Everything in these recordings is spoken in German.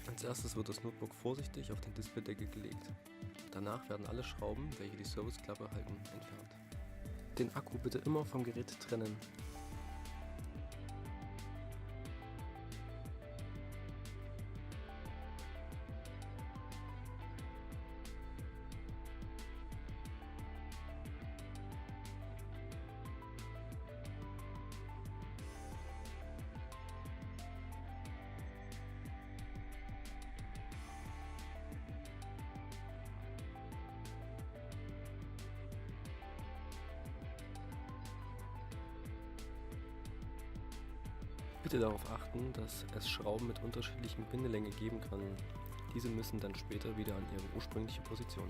Als erstes wird das Notebook vorsichtig auf den Displaydeckel gelegt. Danach werden alle Schrauben, welche die Serviceklappe halten, entfernt. Den Akku bitte immer vom Gerät trennen. Bitte darauf achten, dass es Schrauben mit unterschiedlichen Bindelänge geben kann. Diese müssen dann später wieder an ihre ursprüngliche Position.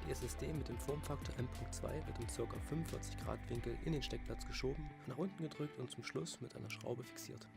Die SSD mit dem Formfaktor M.2 wird im ca. 45 Grad Winkel in den Steckplatz geschoben, nach unten gedrückt und zum Schluss mit einer Schraube fixiert.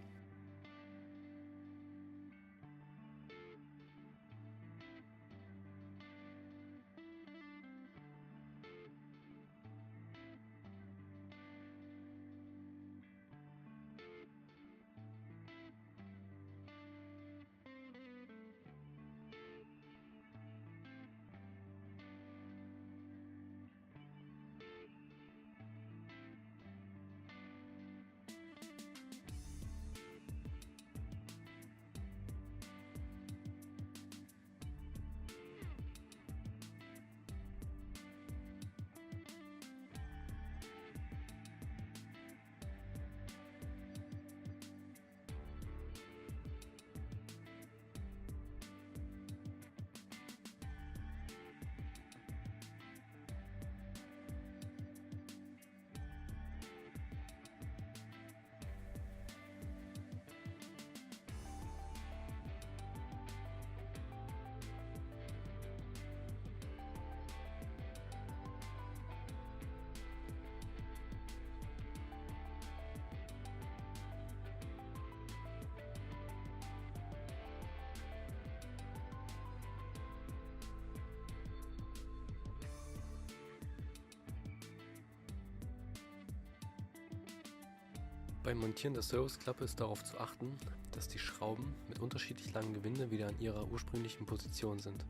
Beim Montieren der Serviceklappe ist darauf zu achten, dass die Schrauben mit unterschiedlich langem Gewinde wieder an ihrer ursprünglichen Position sind.